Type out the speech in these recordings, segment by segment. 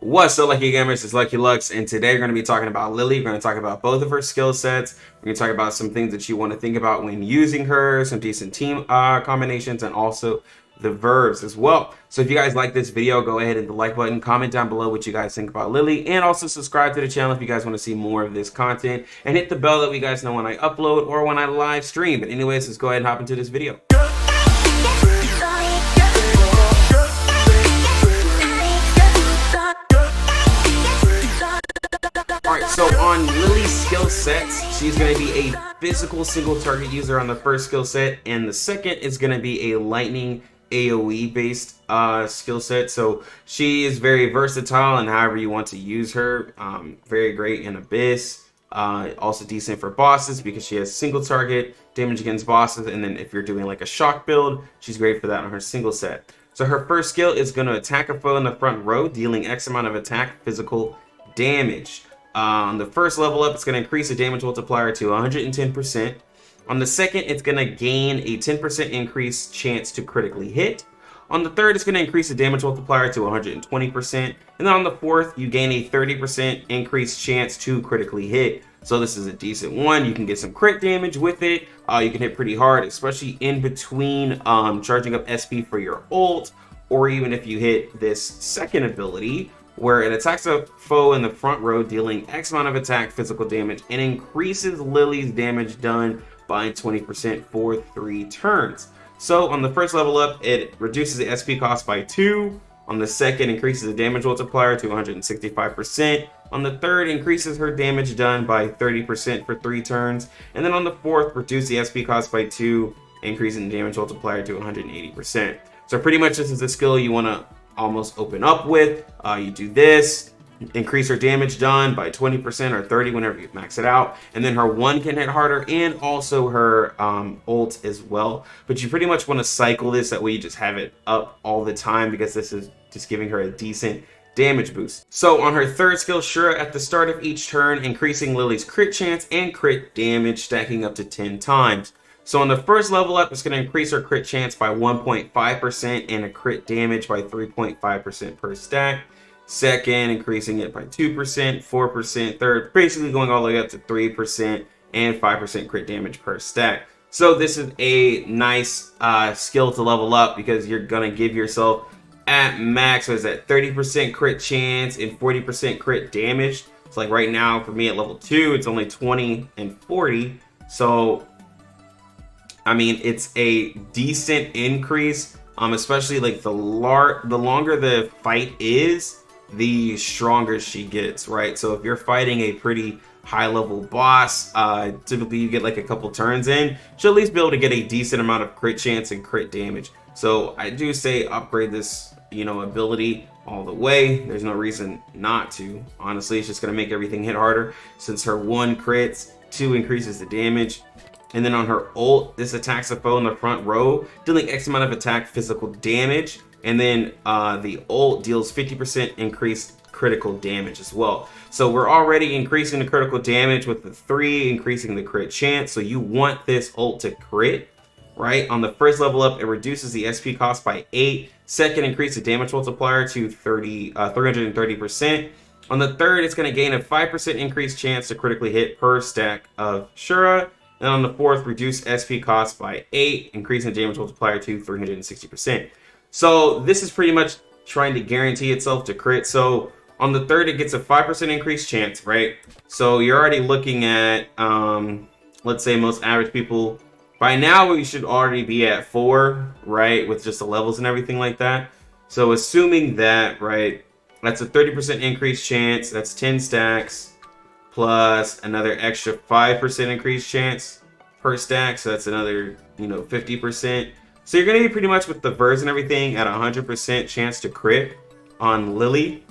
What's up, Lucky Gamers? It's Lucky Lux, and today we're going to be talking about Lily. We're going to talk about both of her skill sets. We're going to talk about some things that you want to think about when using her, some decent team combinations, and also the Verves as well. So if you guys like this video, go ahead and hit the like button, comment down below what you guys think about Lily, and also subscribe to the channel if you guys want to see more of this content, and hit the bell that you guys know when I upload or when I live stream. But anyways, let's go ahead and hop into this video. Alright, so on Lily's skill sets, she's going to be a physical single target user on the first skill set, and the second is going to be a lightning AoE based skill set. So she is very versatile and however you want to use her. Very great in Abyss, also decent for bosses because she has single target damage against bosses, and then if you're doing like a shock build, she's great for that on her single set. So her first skill is going to attack a foe in the front row, dealing X amount of attack physical damage. On the first level up, it's going to increase the damage multiplier to 110%. On the second, it's going to gain a 10% increase chance to critically hit. On the third, it's going to increase the damage multiplier to 120%. And then on the fourth, you gain a 30% increased chance to critically hit. So this is a decent one. You can get some crit damage with it. You can hit pretty hard, especially in between charging up SP for your ult, or even if you hit this second ability, where it attacks a foe in the front row, dealing X amount of attack physical damage, and increases Lily's damage done by 20% for 3 turns. So on the first level up, it reduces the SP cost by 2. On the second, increases the damage multiplier to 165%. On the third, increases her damage done by 30% for 3 turns. And then on the fourth, reduce the SP cost by 2, increasing the damage multiplier to 180%. So pretty much this is the skill you want to almost open up with. You do this, increase her damage done by 20% or 30 whenever you max it out, and then her 1 can hit harder, and also her ult as well. But you pretty much want to cycle this, that way you just have it up all the time, because this is just giving her a decent damage boost. So on her third skill, Shura, at the start of each turn, increasing Lily's crit chance and crit damage, stacking up to 10 times. So on the first level up, it's going to increase her crit chance by 1.5% and a crit damage by 3.5% per stack. Second, increasing it by 2%, 4%. Third, basically going all the way up to 3% and 5% crit damage per stack. So this is a nice skill to level up, because you're going to give yourself at max, what is that, 30% crit chance and 40% crit damage. So like right now for me at level 2, it's only 20 and 40. So I mean, it's a decent increase, especially like the longer the fight is, the stronger she gets, right? So if you're fighting a pretty high level boss, typically you get like a couple turns in, she'll at least be able to get a decent amount of crit chance and crit damage. So I do say upgrade this, ability all the way. There's no reason not to. Honestly, it's just gonna make everything hit harder, since her 1 crits, 2 increases the damage. And then on her ult, this attacks a foe in the front row, dealing X amount of attack physical damage. And then the ult deals 50% increased critical damage as well. So we're already increasing the critical damage with the 3, increasing the crit chance. So you want this ult to crit, right? On the first level up, it reduces the SP cost by 8. Second, increase the damage multiplier to 330%. On the third, it's going to gain a 5% increased chance to critically hit per stack of Shura. And on the fourth, reduce SP cost by 8, increasing the damage multiplier to 360%. So this is pretty much trying to guarantee itself to crit. So on the third, it gets a 5% increased chance, right? So you're already looking at, let's say most average people, by now we should already be at 4, right? With just the levels and everything like that. So assuming that, right, that's a 30% increased chance, that's 10 stacks, plus another extra 5% increased chance per stack, so that's another 50%. So you're gonna be pretty much with the Verves and everything at 100% chance to crit on Lily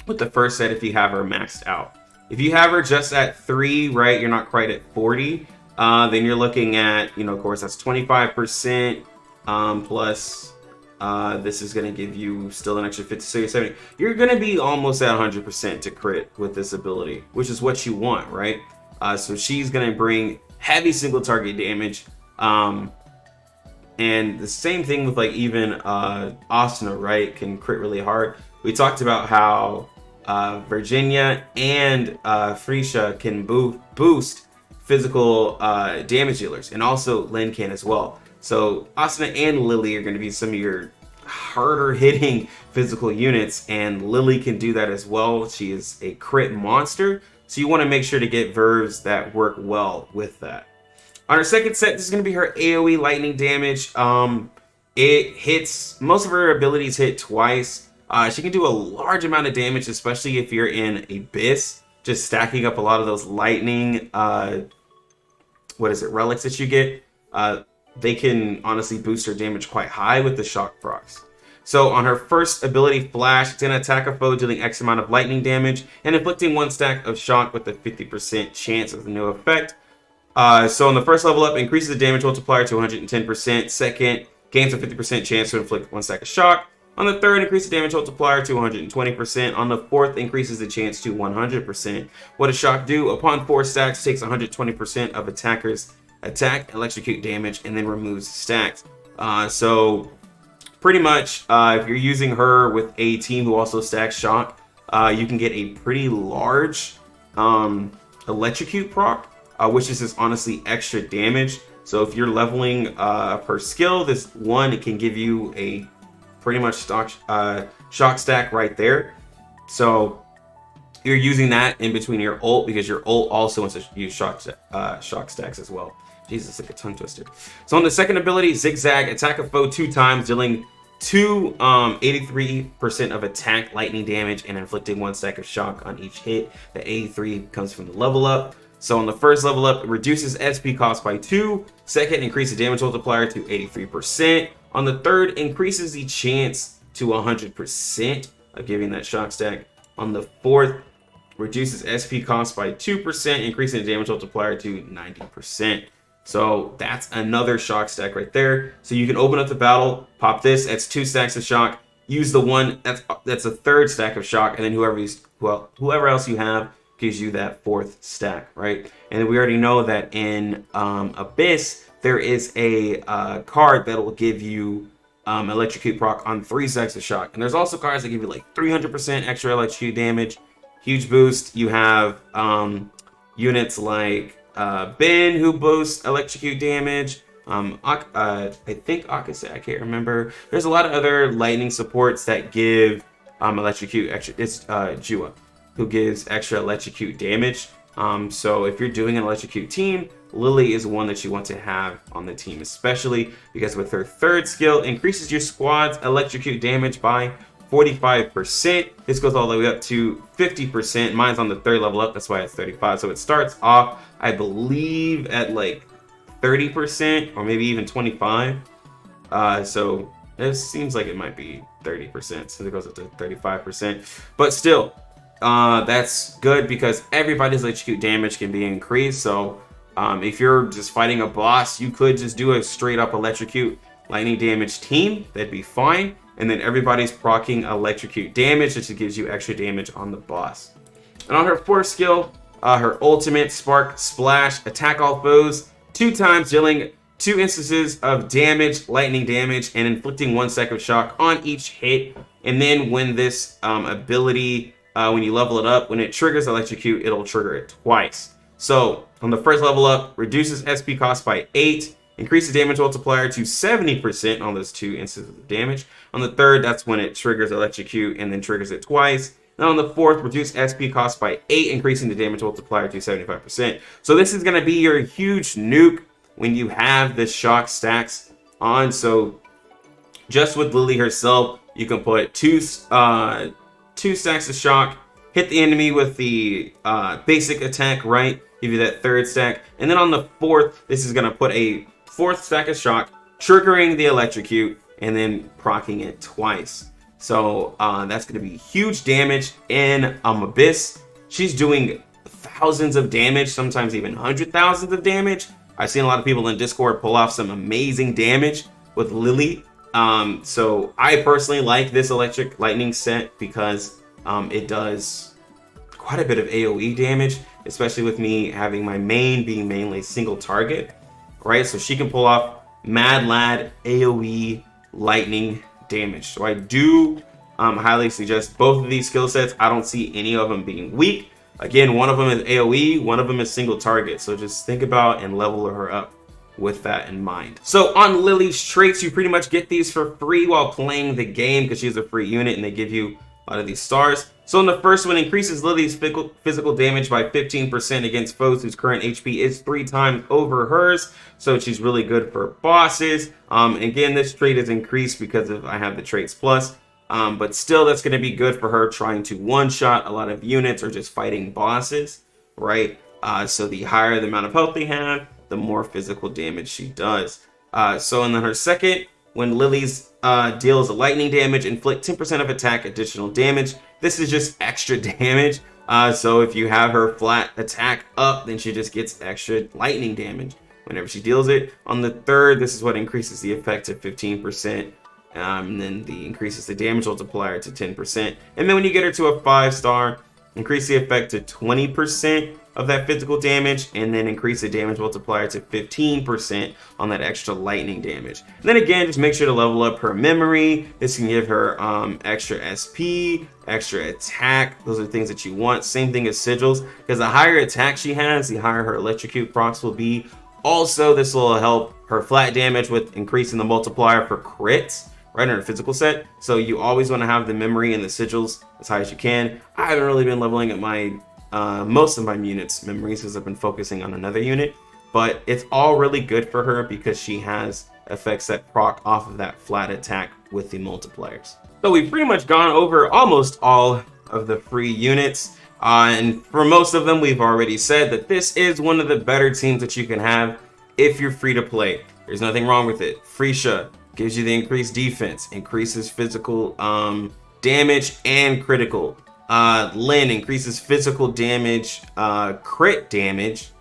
with the first set if you have her maxed out. If you have her just at 3, right, you're not quite at 40, then you're looking at, of course, that's 25% plus this is going to give you still an extra 50, so you're 70. You're going to be almost at 100% to crit with this ability, which is what you want, right? So she's going to bring heavy single target damage. And the same thing with like even Asuna, right? Can crit really hard. we talked about how Virginia and Freesia can boost physical damage dealers, and also Lynn can as well. So Asuna and Lily are going to be some of your harder hitting physical units, and Lily can do that as well. She is a crit monster, so you want to make sure to get Verves that work well with that. On her second set, this is going to be her Aoe Lightning Damage. It hits, most of her abilities hit twice. She can do a large amount of damage, especially if you're in Abyss, just stacking up a lot of those lightning, relics that you get. They can honestly boost her damage quite high with the shock procs. So on her first ability, Flash, it's going to attack a foe dealing X amount of lightning damage and inflicting 1 stack of shock with a 50% chance of no effect. So on the first level up, increases the damage multiplier to 110%. Second, gains a 50% chance to inflict 1 stack of shock. On the third, increases the damage multiplier to 120%. On the fourth, increases the chance to 100%. What does shock do? Upon 4 stacks, takes 120% of attackers' attack, electrocute damage, and then removes stacks. So pretty much, if you're using her with a team who also stacks shock, you can get a pretty large electrocute proc, which is just honestly extra damage. So if you're leveling per skill, this one, it can give you a pretty much shock stack right there. So you're using that in between your ult, because your ult also wants to use shock stacks as well. Jesus, like a tongue twister. So on the second ability, Zigzag, attack a foe 2 times, dealing 83% of attack lightning damage and inflicting 1 stack of shock on each hit. The 83 comes from the level up. So on the first level up, it reduces SP cost by 2. Second, increases the damage multiplier to 83%. On the third, increases the chance to 100% of giving that shock stack. On the fourth, reduces SP cost by 2%, increasing the damage multiplier to 90%. So that's another shock stack right there. So you can open up the battle, pop this, that's 2 stacks of shock. Use the one, that's a third stack of shock, and then whoever else you have gives you that 4th stack, right? And we already know that in Abyss, there is a card that will give you electrocute proc on 3 stacks of shock. And there's also cards that give you like 300% extra electrocute damage, huge boost. You have units like Ben, who boosts electrocute damage. I think Akase, I can't remember. There's a lot of other lightning supports that give electrocute extra. It's Jua, who gives extra electrocute damage. So if you're doing an electrocute team, Lily is one that you want to have on the team, especially because with her third skill, increases your squad's electrocute damage by 45%. This goes all the way up to 50%. Mine's on the third level up, that's why it's 35. So it starts off, I believe, at like 30% or maybe even 25. So it seems like it might be 30%. So it goes up to 35%. But still, that's good because everybody's electrocute damage can be increased. So if you're just fighting a boss, you could just do a straight up electrocute lightning damage team. That'd be fine. And then everybody's proccing electrocute damage, which gives you extra damage on the boss. And on her 4th skill, her ultimate, Spark Splash, attack all foes 2 times, dealing 2 instances of damage, lightning damage, and inflicting 1 stack of shock on each hit. And then when this ability, when you level it up, when it triggers electrocute, it'll trigger it twice. So on the first level up, reduces SP cost by 8, increases damage multiplier to 70% on those 2 instances of damage. On the third, that's when it triggers electrocute and then triggers it twice. And on the fourth, reduce SP cost by 8, increasing the damage multiplier to 75%. So this is going to be your huge nuke when you have the shock stacks on. So just with Lily herself, you can put 2 stacks of shock, hit the enemy with the basic attack, right? Give you that 3rd stack. And then on the 4th, this is going to put a 4th stack of shock, triggering the electrocute, and then proccing it twice. So that's going to be huge damage in Abyss. She's doing thousands of damage, sometimes even 100,000s of damage. I've seen a lot of people in Discord pull off some amazing damage with Lily. So I personally like this electric lightning set because it does quite a bit of AoE damage, especially with me having my main being mainly single target, right? So she can pull off Mad Lad AoE lightning damage. So I do Highly suggest both of these skill sets. I don't see any of them being weak. Again, one of them is AoE, one of them is single target. So just think about and level her up with that in mind. So on Lily's traits, you pretty much get these for free while playing the game because she's a free unit and they give you a lot of these stars. So in the first one, increases Lily's physical damage by 15% against foes whose current HP is 3 times over hers. So she's really good for bosses. Again, this trait is increased because I have the traits plus. But still, that's going to be good for her trying to one-shot a lot of units or just fighting bosses, right? So the higher the amount of health they have, the more physical damage she does. So in her second, when Lily's deals a lightning damage, inflict 10% of attack additional damage. This is just extra damage. So if you have her flat attack up, then she just gets extra lightning damage whenever she deals it. On the third, this is what increases the effect to 15%. And then increases the damage multiplier to 10%. And then when you get her to a 5-star, increase the effect to 20% of that physical damage, and then increase the damage multiplier to 15% on that extra lightning damage. And then again, just make sure to level up her memory. This can give her extra SP, extra attack. Those are things that you want. Same thing as sigils, because the higher attack she has, the higher her electrocute procs will be. Also, this will help her flat damage with increasing the multiplier for crits, right, in her physical set. So you always want to have the memory and the sigils as high as you can. I haven't really been leveling at my most of my units memories because I've been focusing on another unit, but it's all really good for her because she has effects that proc off of that flat attack with the multipliers. So we've pretty much gone over almost all of the free units, and for most of them we've already said that this is one of the better teams that you can have if you're free to play. There's nothing wrong with it. Freesia gives you the increased defense, increases physical damage and critical. Lyn increases physical damage, crit damage,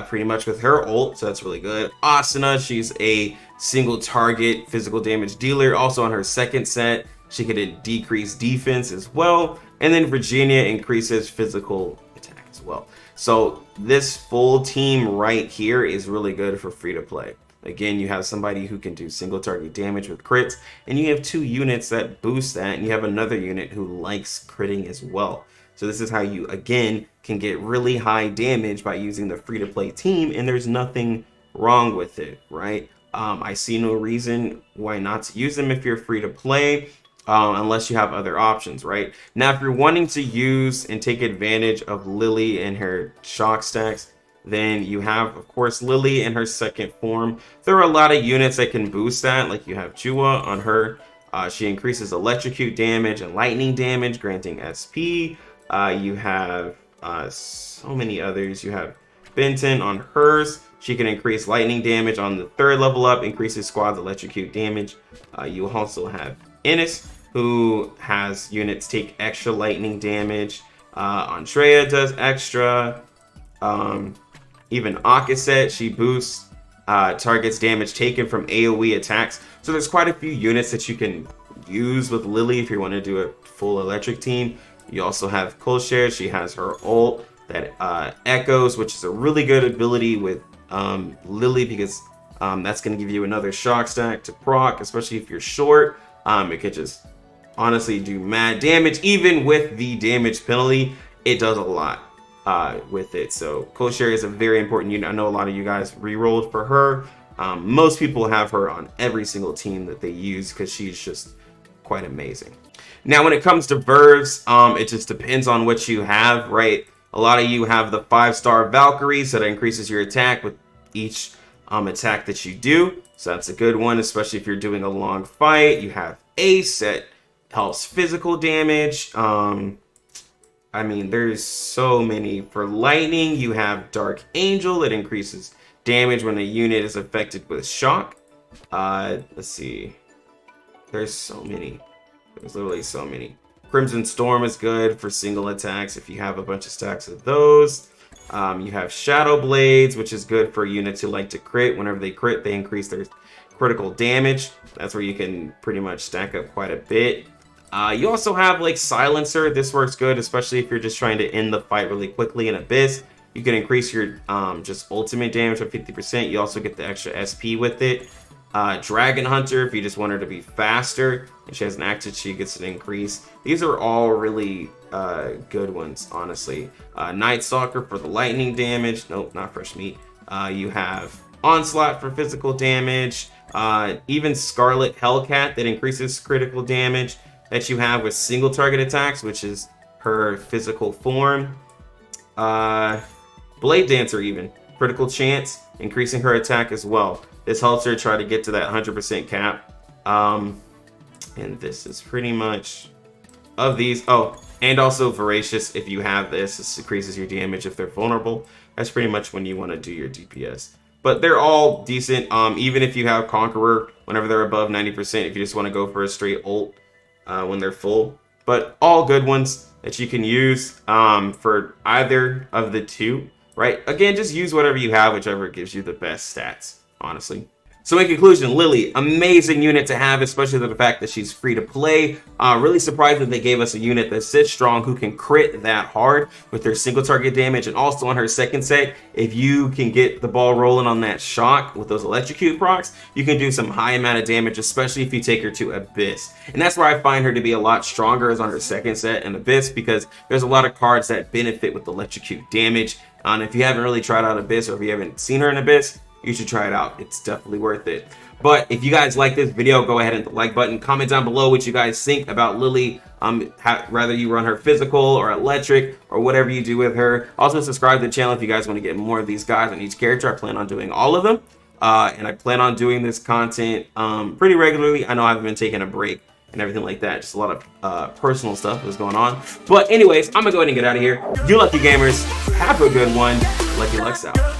pretty much with her ult, so that's really good. Asuna, she's a single target physical damage dealer. Also on her second set, she could decrease defense as well. And then Virginia increases physical attack as well. So this full team right here is really good for free to play. Again, you have somebody who can do single target damage with crits, and you have 2 units that boost that, and you have another unit who likes critting as well. So this is how you, again, can get really high damage by using the free-to-play team, and there's nothing wrong with it, right? I see no reason why not to use them if you're free to play, unless you have other options, right? Now, if you're wanting to use and take advantage of Lily and her shock stacks, then you have, of course, Lily in her second form. There are a lot of units that can boost that, like you have Chua on her. She increases electrocute damage and lightning damage, granting SP. You have so many others. You have Benton on hers. She can increase lightning damage on the 3rd level up, increases squad's electrocute damage. You also have Ennis, who has units take extra lightning damage. Andrea does extra. Even Akaset, she boosts targets damage taken from AoE attacks. So there's quite a few units that you can use with Lily if you want to do a full electric team. You also have Kolshare. She has her ult that echoes, which is a really good ability with Lily because that's going to give you another shock stack to proc, especially if you're short. It could just honestly do mad damage. Even with the damage penalty, it does a lot with it. So Kolshare is a very important unit. I know a lot of you guys re-rolled for her. Most people have her on every single team that they use because she's just quite amazing. Now, when it comes to Verves, it just depends on what you have, right? A lot of you have the 5-star Valkyrie, so that increases your attack with each attack that you do. So that's a good one, especially if you're doing a long fight. You have Ace that helps physical damage. I mean, there's so many. For lightning, you have Dark Angel that increases damage when a unit is affected with shock. Let's see. There's so many. There's literally so many. Crimson Storm is good for single attacks if you have a bunch of stacks of those. You have Shadow Blades, which is good for units who like to crit. Whenever they crit, they increase their critical damage. That's where you can pretty much stack up quite a bit. You also have like Silencer. This works good, especially if you're just trying to end the fight really quickly in Abyss. You can increase your just ultimate damage by 50%. You also get the extra SP with it. Dragon Hunter if you just want her to be faster, and she has an active, she gets an increase. These are all really good ones, honestly. Night Stalker for the lightning damage. Nope, not fresh meat. You have Onslaught for physical damage. Even Scarlet Hellcat that increases critical damage that you have with single target attacks, which is her physical form. Blade Dancer even. Critical chance, increasing her attack as well. This helps her try to get to that 100% cap. And this is pretty much of these. Oh, and also Voracious. If you have this increases your damage if they're vulnerable. That's pretty much when you want to do your DPS. But they're all decent. Even if you have Conqueror, whenever they're above 90%, if you just want to go for a straight ult when they're full. But all good ones that you can use for either of the two, right? Again, just use whatever you have, whichever gives you the best stats, honestly. So in conclusion, Lily, amazing unit to have, especially the fact that she's free to play. Really surprised that they gave us a unit that's this strong who can crit that hard with their single target damage. And also on her second set, if you can get the ball rolling on that shock with those electrocute procs, you can do some high amount of damage, especially if you take her to Abyss. And that's where I find her to be a lot stronger is on her second set in Abyss, because there's a lot of cards that benefit with electrocute damage. And if you haven't really tried out Abyss, or if you haven't seen her in Abyss, you should try it out. It's definitely worth it. But if you guys like this video, go ahead and hit the like button. Comment down below what you guys think about Lily. Rather you run her physical or electric or whatever you do with her. Also subscribe to the channel if you guys want to get more of these guys on each character. I plan on doing all of them. And I plan on doing this content pretty regularly. I know I've been taking a break and everything like that. Just a lot of personal stuff was going on. But anyways, I'm going to go ahead and get out of here. You lucky gamers, have a good one. Lucky Lux out.